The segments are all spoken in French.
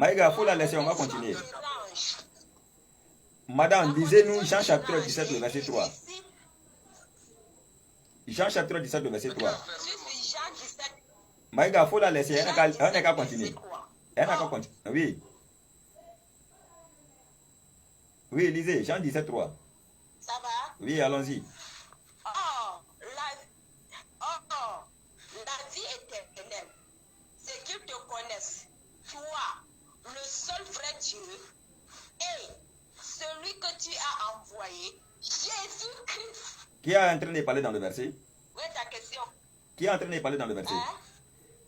Maïga, il faut la laisser, on va continuer. Madame, lisez-nous Jean chapitre 17, le verset 3. Jean chapitre 17, le verset 3. Maïga, il faut la laisser, elle n'a qu'à continuer. Elle n'a qu'à continuer. Oui. Oui, lisez, Jean 17, 3. Ça va? Oui, allons-y. La vie éternelle, c'est qu'ils te connaissent, toi, le seul vrai Dieu, et celui que tu as envoyé, Jésus-Christ. Qui est en train de parler dans le verset? Oui, ta question. Qui est en train de parler dans le verset?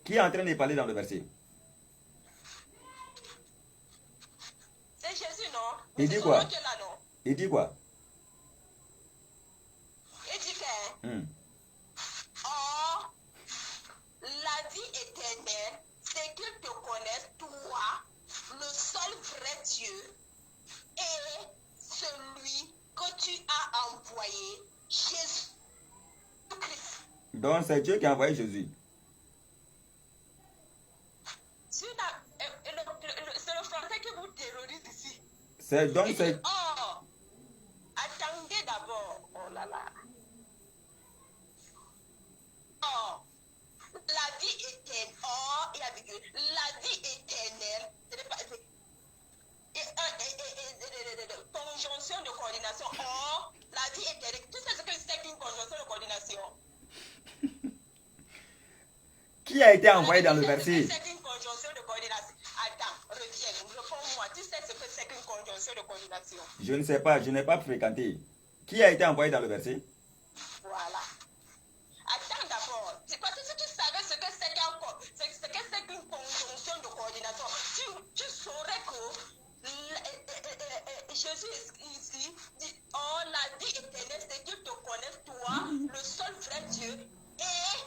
Qui est en train de parler dans le verset? C'est Jésus, non? Il dit quoi? Il dit quoi? Il dit que la vie éternelle, c'est qu'ils te connaissent, toi, le seul vrai Dieu, et celui que tu as envoyé, Jésus-Christ. Donc c'est Dieu qui a envoyé Jésus. C'est le français qui vous terrorise ici. Donc c'est... Attendez d'abord. Oh là là. La vie éternelle. La vie éternelle. Conjonction de coordination. La vie éternelle. Tu sais ce que c'est qu'une conjonction de coordination? Qui a été envoyé dans le verset? C'est une conjonction de coordination. Attends, reviens, réponds-moi. Tu sais ce que c'est qu'une conjonction de coordination? Je ne sais pas, je n'ai pas fréquenté. Qui a été envoyé dans le verset? Voilà. Attends d'abord. C'est parce que si tu savais ce que c'est qu'une conjonction de coordination, tu saurais que Jésus ici dit, la vie éternelle, c'est qu'ils te connaissent, toi, le seul vrai Dieu, et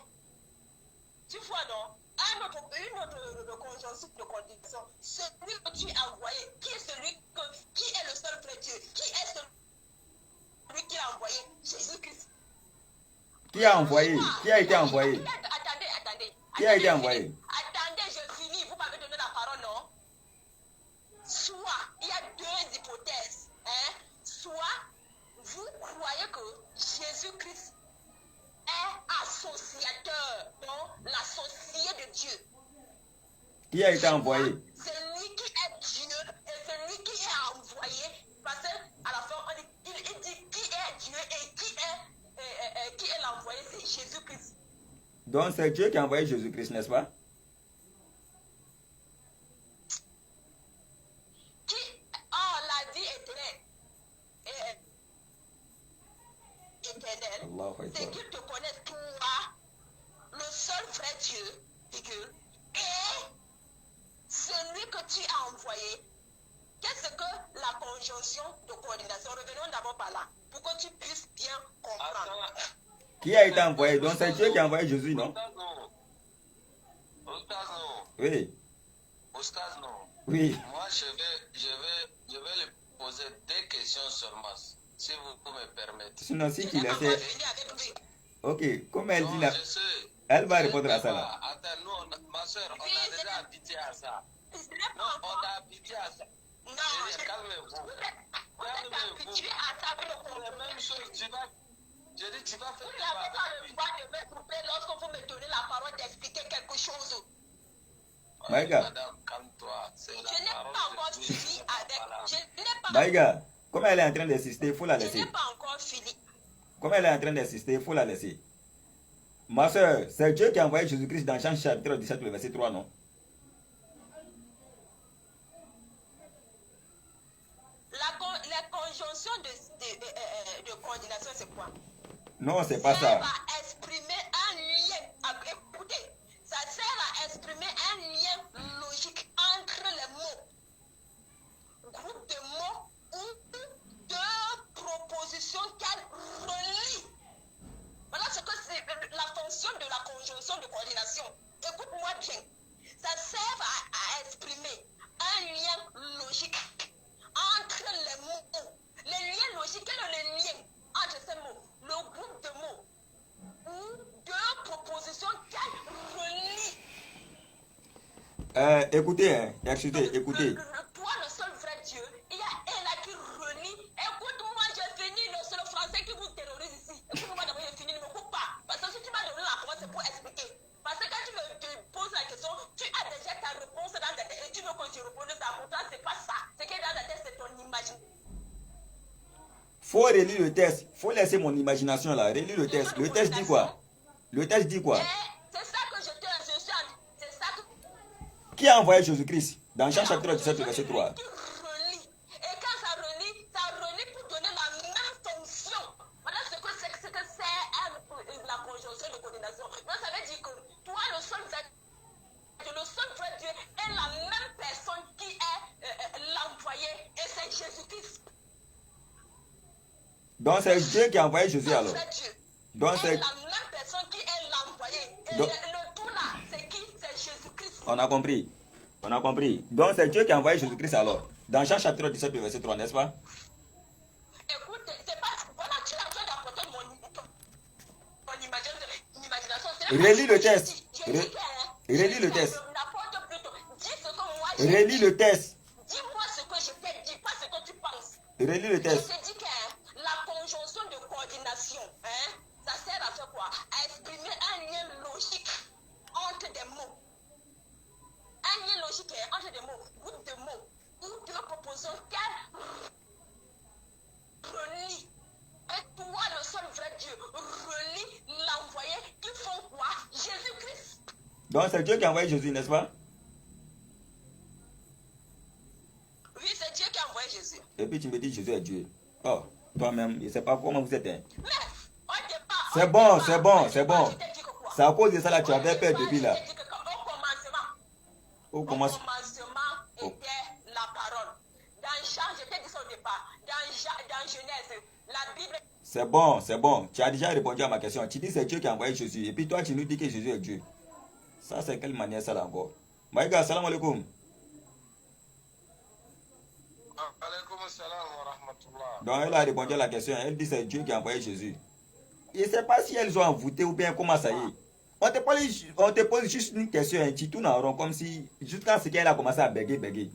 tu vois, non? Une autre conjonction de coordination. Celui que tu as envoyé, qui est le seul vrai Dieu? Qui est celui qui a envoyé? Jésus-Christ. Qui a envoyé? Qui a été envoyé? Attendez. Qui a été envoyé? Attendez, je finis. Vous m'avez donné la parole, non? Soit, il y a deux hypothèses. Soit, vous croyez que Jésus-Christ est associateur, non? L'associé de Dieu. Qui a été envoyé? C'est lui qui est Dieu et c'est lui qui est envoyé. Parce qu'à la fin, il dit qui est Dieu et qui est l'envoyé, c'est Jésus-Christ. Donc c'est Dieu qui a envoyé Jésus-Christ, n'est-ce pas? La vie éternelle, c'est qu'ils te connaissent, toi, le seul vrai Dieu, et celui que tu as envoyé. Qu'est-ce que la conjonction de coordination? Revenons d'abord par là, pour que tu puisses bien comprendre. Qui a été envoyé? Donc c'est Dieu qui a envoyé Jésus, non? Oui. Oui. Moi, je vais lui poser deux questions seulement, si vous me permettez. Sinon, si tu laisses... Ok, comme elle dit là, elle va répondre à ça là. Attends, nous, ma soeur, on a déjà habitué à ça. Non, on a habitué à ça. Non, calmez-vous. Vous êtes habitué à ça. C'est la même chose, tu vas faire vous n'avez pas le droit de me couper lorsque vous me donnez la parole d'expliquer quelque chose. Maïga. Madame, calme-toi. Je n'ai pas encore fini avec... Maïga, comme elle est en train d'assister, il faut la laisser. Je n'ai pas encore fini. Comme elle est en train d'assister, il faut la laisser. Ma soeur, c'est Dieu qui a envoyé Jésus-Christ dans Jean chapitre 17, le verset 3, non? La conjonction de coordination, c'est quoi? Non, c'est pas ça. Ça sert à exprimer un lien. Écoutez, ça sert à exprimer un lien logique entre les mots. Groupe de mots ou deux propositions qu'elles relient. Voilà ce que c'est la fonction de la conjonction de coordination. Écoute-moi bien. Ça sert à exprimer un lien logique entre les mots. Les liens logiques, quel est le lien entre ces mots? Le groupe de mots Écoutez, hein, écoutez. Toi, le seul vrai Dieu, il y a un là qui relie. Écoute-moi, j'ai fini, c'est le français qui vous terrorise ici. Écoute-moi d'abord, j'ai fini, ne me coupe pas. Parce que si tu m'as donné la réponse, c'est pour expliquer. Parce que quand tu me poses la question, tu as déjà ta réponse dans ta tête et tu veux que je réponde ça. Pour toi, c'est pas ça. Ce qui est dans ta tête, c'est ton imagination. Faut relire le texte. Faut laisser mon imagination là. Relire le texte. Le texte dit quoi? Le texte dit quoi? C'est ça que je te c'est ça que... Qui a envoyé Jésus-Christ? Dans Jean chapitre 17, verset 3. Qui relie. Et quand ça relie pour donner la même fonction. Voilà ce que c'est la conjonction de coordination. Donc ça veut dire que toi, le seul vrai Dieu est la même personne qui est l'envoyé. Et c'est Jésus-Christ. Donc c'est Dieu qui a envoyé Jésus alors. Donc c'est la même personne qui est l'envoyé. Et le tout là, c'est qui? C'est Jésus-Christ. On a compris. On a compris. Donc c'est Dieu qui a envoyé Jésus-Christ alors. Dans Jean chapitre 17, verset 3, n'est-ce pas? Écoute, c'est pas... Voilà, tu as besoin d'apporter mon imagination. Relis le texte. Relis le texte. Relis le texte. Dis-moi ce que je t'ai dit, pas ce que tu penses. Relis le texte. Je t'ai dit que la conjonction de coordination, ça sert à faire quoi? À exprimer un lien logique entre des mots. Un lien logique entre des mots, groupe de mots, ou deux propositions qu'elle relie. Et toi, le seul vrai Dieu, relie l'envoyé qui font quoi? Jésus-Christ. Donc c'est Dieu qui a envoyé Jésus, n'est-ce pas? Oui, c'est Dieu qui a envoyé Jésus. Et puis tu me dis Jésus est Dieu. Oh, toi-même, je ne sais pas comment vous êtes. Hein. Mais, au départ, C'est bon. C'est à cause de ça là, tu avais peur depuis là. Au commencement était la parole. Dans Jean, je t'ai dit ça au départ. Dans Genèse, la Bible. C'est bon. Tu as déjà répondu à ma question. Tu dis c'est Dieu qui a envoyé Jésus. Et puis toi, tu nous dis que Jésus est Dieu. Ça, c'est quelle manière ça là encore? Maïga, salam alaikum. Donc elle a répondu à la question. Elle dit c'est Dieu qui a envoyé Jésus. Je ne sais pas si elles ont envoûté ou bien comment ça y est. On te pose juste une question et tu tournes en rond comme si jusqu'à ce qu'elle a commencé à bégayer.